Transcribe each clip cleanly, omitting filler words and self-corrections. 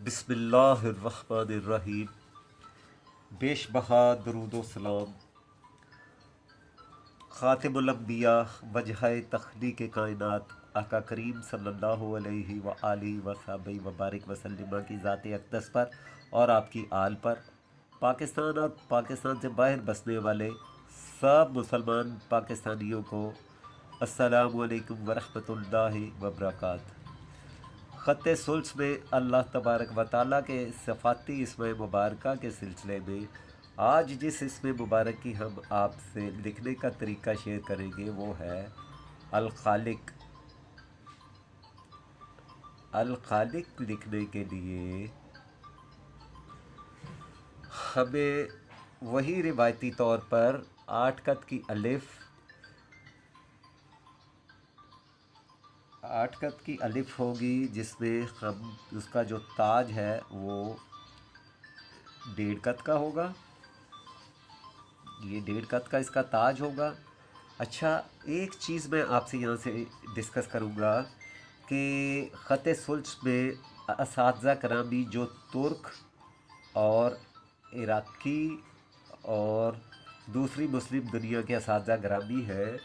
बिस्मिल्लाहिर्रहमानिर्रहीम। बेशबहा दरूद व सलाम ख़ातिमुल अंबिया वजह तख्लीक़ कायनात आका करीम सल्लल्लाहु अलैहि व आलिहि व सहाबिहि व बारिक वसल्लम की ज़ात अक़दस पर और आपकी आल पर, पाकिस्तान और पाकिस्तान से बाहर बसने वाले सब मुसलमान पाकिस्तानियों को अस्सलामु अलैकुम व रहमतुल्लाहि व बरकातहू। ख़त सुल्स में अल्लाह तबारक व तआला के सफ़ाती इसम मुबारक के सिलसिले में आज जिस इसम मुबारक की हम आपसे लिखने का तरीका शेयर करेंगे वो है अल खालिक। अल खालिक लिखने के लिए हमें वही रिवायती तौर पर 8 कत की अलिफ़, 8 कत की अलिफ़ होगी, जिसमें हम उसका जो ताज है वो 1.5 कत का होगा। ये 1.5 कत का इसका ताज होगा। अच्छा, एक चीज़ मैं आपसे यहाँ से डिस्कस करूँगा कि ख़त सुल्स में असातिज़ा करामी जो तुर्क और इराक़ी और दूसरी मुस्लिम दुनिया के असातिज़ा करामी है,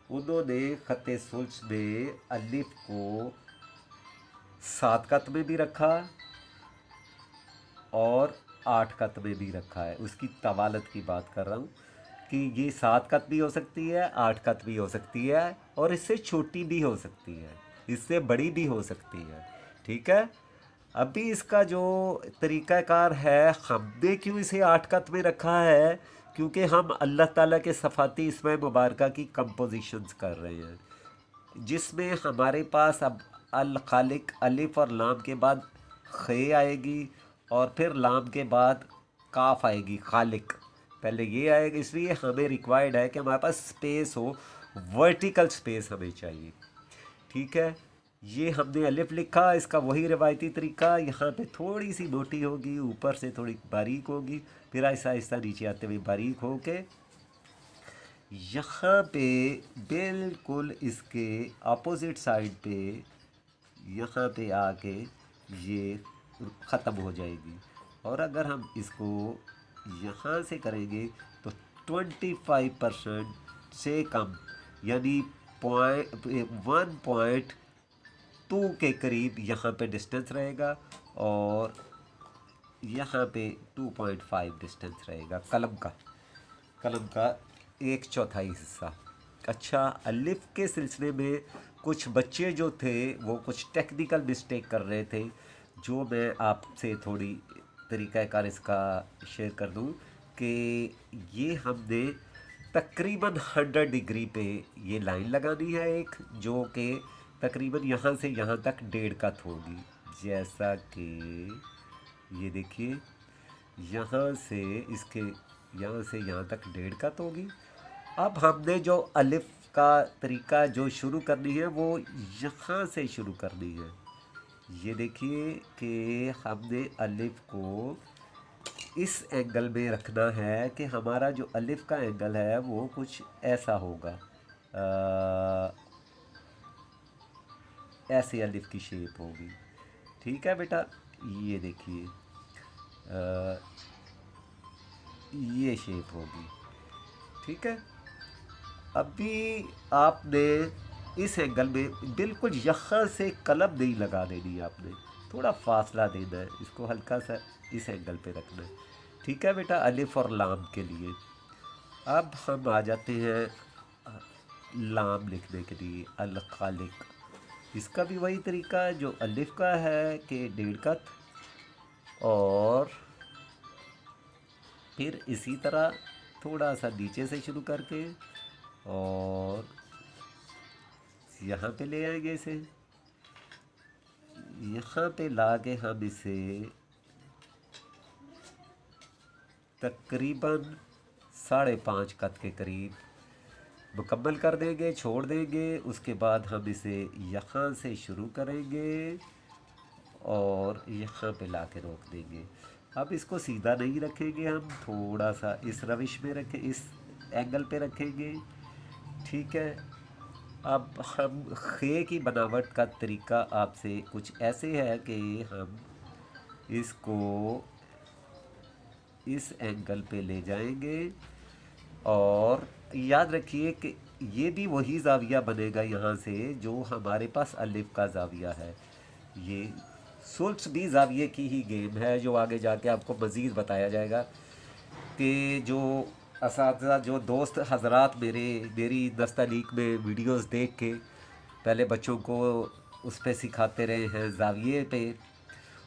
उन्होंने ख़त सुल्स में अलिफ़ को 7 कत में भी रखा और 8 कत में भी रखा है। उसकी तवालत की बात कर रहा हूँ कि ये 7 कत भी हो सकती है, 8 कत भी हो सकती है और इससे छोटी भी हो सकती है, इससे बड़ी भी हो सकती है। ठीक है। अभी इसका जो तरीक़ाकार है, हमने क्यों इसे 8 कत में रखा है, क्योंकि हम अल्लाह ताला के सफ़ाती इसमें मुबारक की कंपोजिशंस कर रहे हैं, जिसमें हमारे पास अब अल खालिक अलिफ़ और लाम के बाद खे आएगी और फिर लाम के बाद काफ आएगी, खालिक पहले ये आएगा। इसलिए हमें रिक्वायर्ड है कि हमारे पास स्पेस हो, वर्टिकल स्पेस हमें चाहिए। ठीक है। ये हमने अलिफ लिखा, इसका वही रिवायती तरीका, यहाँ पे थोड़ी सी मोटी होगी, ऊपर से थोड़ी बारीक होगी, फिर आहिस्ता आहिस्ता नीचे आते हुए बारीक हो के यहाँ पे बिल्कुल इसके अपोजिट साइड पे यहाँ पे आके ये ख़त्म हो जाएगी। और अगर हम इसको यहाँ से करेंगे तो 25% से कम, यानी 1.2 के करीब यहाँ पे डिस्टेंस रहेगा और यहाँ पे 2.5 डिस्टेंस रहेगा कलम का 1/4 हिस्सा। अच्छा, अलिफ के सिलसिले में कुछ बच्चे जो थे वो कुछ टेक्निकल मिस्टेक कर रहे थे, जो मैं आपसे थोड़ी तरीक़ाकार इसका शेयर कर दूं कि ये हमने तकरीबन 100 डिग्री पे ये लाइन लगानी है एक, जो कि तकरीबन यहाँ से यहाँ तक 1.5 कत होगी। जैसा कि ये देखिए, यहाँ से इसके यहाँ से यहाँ तक 1.5 कत होगी। अब हमने जो अलिफ का तरीका जो शुरू करनी है वो यहाँ से शुरू करनी है। ये देखिए कि हमने अलिफ को इस एंगल में रखना है कि हमारा जो अलिफ का एंगल है वो कुछ ऐसा होगा, ऐसे अलिफ की शेप होगी। ठीक है बेटा, ये देखिए ये शेप होगी। ठीक है। अभी आपने इस एंगल में बिल्कुल यहाँ से कलम नहीं लगा देनी है, आपने थोड़ा फासला देना है, इसको हल्का सा इस एंगल पे रखना है। ठीक है बेटा, अलिफ और लाम के लिए। अब हम आ जाते हैं लाम लिखने के लिए, अल खालिक। इसका भी वही तरीका है जो अलिफ का है कि 1.5 कत, और फिर इसी तरह थोड़ा सा नीचे से शुरू करके और यहाँ पे ले आएंगे इसे, यहाँ पे ला के हम इसे तकरीबन 5.5 कत के करीब मुकम्मल कर देंगे, छोड़ देंगे। उसके बाद हम इसे यहाँ से शुरू करेंगे और यहाँ पे ला के रोक देंगे। अब इसको सीधा नहीं रखेंगे, हम थोड़ा सा इस रविश में रखें, इस एंगल पे रखेंगे। ठीक है। अब हम खे की बनावट का तरीका आपसे कुछ ऐसे है कि हम इसको इस एंगल पे ले जाएंगे और याद रखिए कि ये भी वही ज़ाविया बनेगा यहाँ से जो हमारे पास अलिफ का ज़ाविया है। ये सुल्स भी ज़ाविये की ही गेम है जो आगे जाके आपको मज़ीद बताया जाएगा कि जो असातिज़ा जो दोस्त हजरात मेरी नस्तलीक में वीडियोस देख के पहले बच्चों को उस पे सिखाते रहे हैं ज़ाविये पे,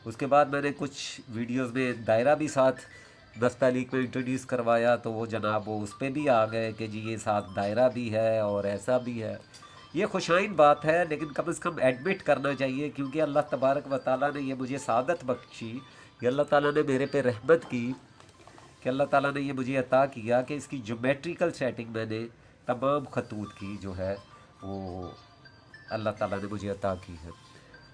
उसके बाद मैंने कुछ वीडियोस में दायरा भी साथ नस्तालीक में इंट्रोड्यूस करवाया तो वो जनाब वो उस पर भी आ गए कि जी ये साथ दायरा भी है और ऐसा भी है। ये खुशाइन बात है, लेकिन कम से कम एडमिट करना चाहिए क्योंकि अल्लाह तबारक व ताला ने ये मुझे सादत बख्शी कि अल्लाह ताला ने मेरे पे रहमत की कि अल्लाह ताला ने ये मुझे अता किया कि इसकी ज्योमेट्रिकल सेटिंग मैंने तमाम खतूत की जो है वो अल्लाह ताला ने मुझे अता की है।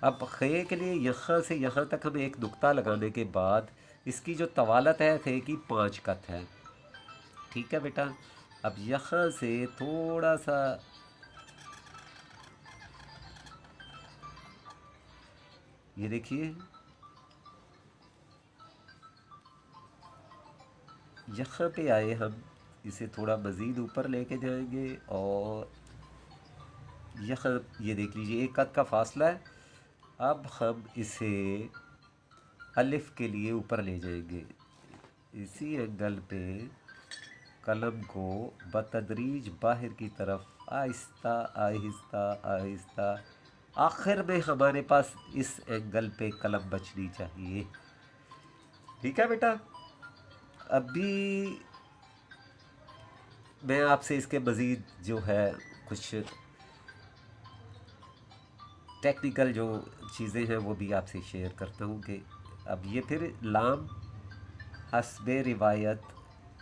अब खे के लिए यहाँ से यहाँ तक हमें एक नुक्ता लगाने के बाद इसकी जो तवालत है खे की 5 कत है। ठीक है बेटा, अब यहाँ से थोड़ा सा ये देखिए यहाँ पे आए हम, इसे थोड़ा मज़ीद ऊपर लेके जाएंगे और यहाँ ये देख लीजिए 1 कत का फासला है। अब हम इसे अलिफ के लिए ऊपर ले जाएंगे, इसी एंगल पे कलम को बतदरीज बाहर की तरफ आहिस्ता आहिस्ता आहिस्ता, आखिर में हमारे पास इस एंगल पे कलम बचनी चाहिए। ठीक है बेटा, अभी मैं आपसे इसके मज़ीद जो है कुछ टेक्निकल जो चीज़ें हैं वो भी आपसे शेयर करता हूँ कि अब ये फिर लाम हस्बे रिवायत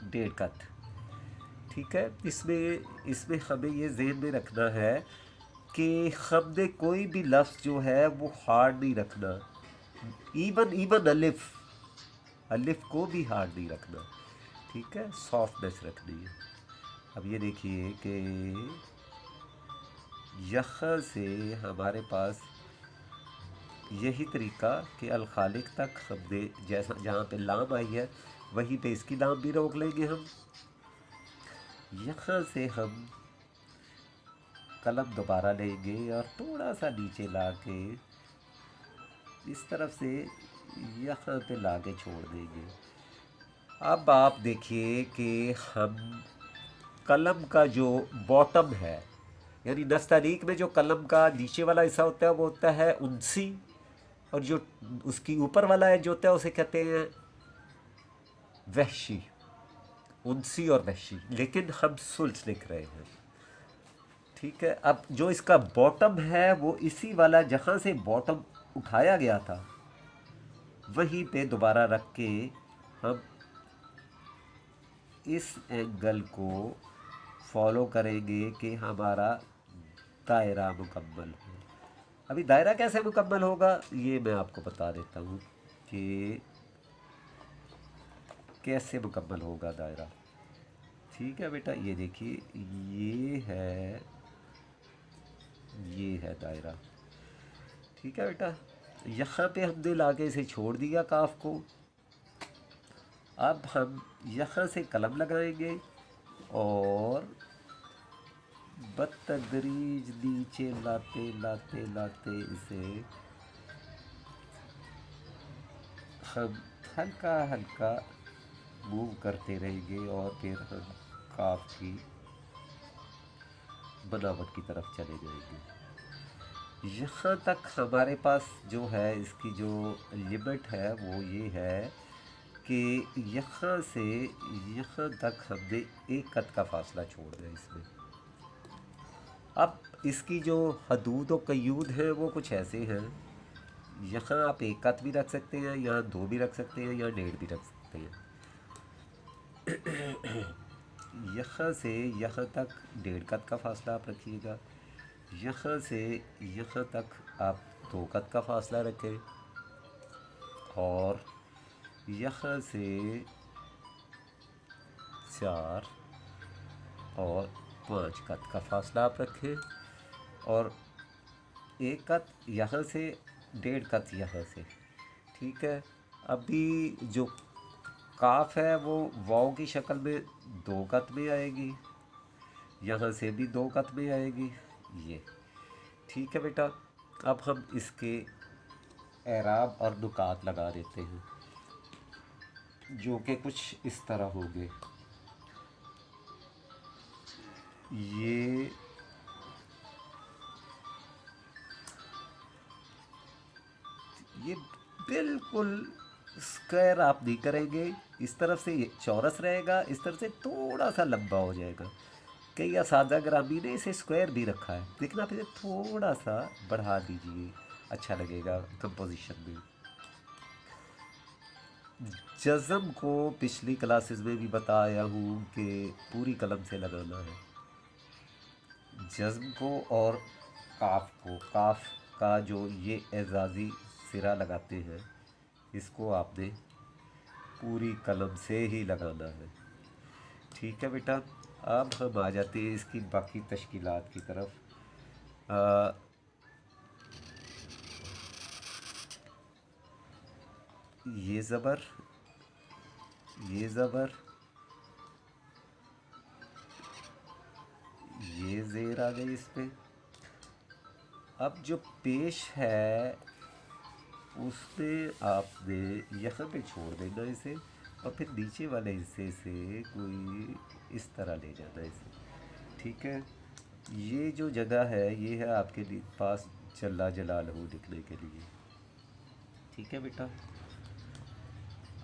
1.5 कत। ठीक है, इसमें हमें ये ज़हन में रखना है कि हमने कोई भी लफ्ज़ जो है वो हार्ड नहीं रखना, इवन अलिफ को भी हार्ड नहीं रखना। ठीक है, सॉफ्टनेस रखनी है। अब ये देखिए कि यहाँ से हमारे पास यही तरीका कि अल खालिक तक हमने जैसा जहाँ पे लाम आई है वहीं पे इसकी लाम भी रोक लेंगे हम। यहाँ से हम कलम दोबारा लेंगे और थोड़ा सा नीचे ला के इस तरफ से यहाँ पे ला के छोड़ देंगे। अब आप देखिए कि हम कलम का जो बॉटम है यानी नस्तालीक में जो कलम का नीचे वाला हिस्सा होता है वो होता है उनसी, और जो उसकी ऊपर वाला है जो होता है उसे कहते हैं वहशी, उनसी और वहशी, लेकिन हम सुल्स लिख रहे हैं। ठीक है, अब जो इसका बॉटम है वो इसी वाला जहाँ से बॉटम उठाया गया था वहीं पे दोबारा रख के हम इस एंगल को फॉलो करेंगे कि हमारा दायरा मुकम्मल हो। अभी दायरा कैसे मुकम्मल होगा ये मैं आपको बता देता हूँ कि कैसे मुकम्मल होगा दायरा। ठीक है बेटा, ये देखिए ये है दायरा। ठीक है बेटा, यहाँ पे हमने लाके इसे छोड़ दिया काफ को। अब हम यहाँ से कलम लगाएंगे और बतदरीज नीचे लाते लाते लाते इसे हम हल्का हल्का मूव करते रहेंगे और फिर हम काफ की बनावट की तरफ चले जाएंगे। यहाँ तक हमारे पास जो है इसकी जो लिमिट है वो ये है कि यहाँ से यहाँ तक हमने 1 कत का फासला छोड़ दिया इसमें। अब इसकी जो हदूद और कयूद है वो कुछ ऐसे हैं, यहाँ आप 1 कत भी रख सकते हैं, यहाँ 2 भी रख सकते हैं, यहाँ 1.5 भी रख सकते हैं। यहाँ से यहाँ तक 1.5 कत का फासला आप रखिएगा, यहाँ से यहाँ तक आप 2 कत का फासला रखें और यहाँ से 4 और 5 कत का फासला आप रखें और 1 कत यहाँ से 1.5 कत यहाँ से। ठीक है, अभी जो काफ है वो वाव की शक्ल में दो कत में आएगी, यहाँ से भी दो कत में आएगी ये। ठीक है बेटा, अब हम इसके एराब और नुकात लगा देते हैं, जो कि कुछ इस तरह होंगे। ये ये बिल्कुल स्क्वायर आप नहीं करेंगे, इस तरफ से ये चौरस रहेगा, इस तरफ से थोड़ा सा लंबा हो जाएगा। कई असादा ग्रामी ने इसे स्क्वायर भी रखा है, लेकिन आप इसे थोड़ा सा बढ़ा दीजिए, अच्छा लगेगा कंपोजिशन में। जज़म को पिछली क्लासेस में भी बताया हूँ कि पूरी कलम से लगाना है जज़म को, और काफ को, काफ का जो ये एजाज़ी सिरा लगाते हैं इसको आपने पूरी कलम से ही लगाना है। ठीक है बेटा, अब हम आ जाते हैं इसकी बाकी तश्कीलात की तरफ। ये ज़बर, ये ज़बर, ये ज़ेर आ गई इस पे। अब जो पेश है उसमें आपने यहाँ पे छोड़ देना इसे, और फिर नीचे वाले हिस्से से कोई इस तरह ले जाना इसे। ठीक है, ये जो जगह है ये है आपके लिए पास जल्ला जलालहू लिखने के लिए। ठीक है बेटा,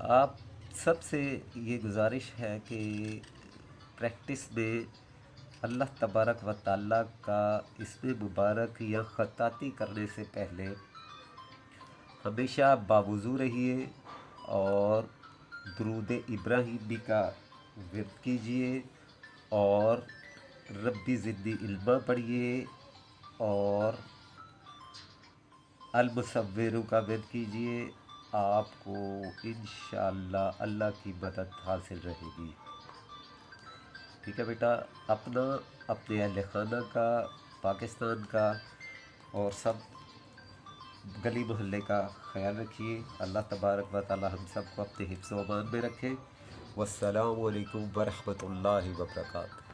आप सबसे ये गुजारिश है कि प्रैक्टिस में अल्लाह तबारक व ताला का इसमें मुबारक या ख़ताती करने से पहले हमेशा बावुज़ू रहिए और दुरूद इब्राहिमी का विर्द कीजिए और रब्बी ज़िदनी इल्मा पढ़िए और अल मुसव्विरु का विर्द कीजिए। आपको इंशाअल्लाह अल्लाह की मदद हासिल रहेगी। ठीक है बेटा, अपना, अपने अहल खाना का, पाकिस्तान का और सब गली मोहल्ले का ख्याल रखिए। अल्लाह तबारक व तआला हम सबको अपने हिफ्ज़ व अमान में रखे। वस्सलामु अलैकुम व रहमतुल्लाहि व बरकातहू।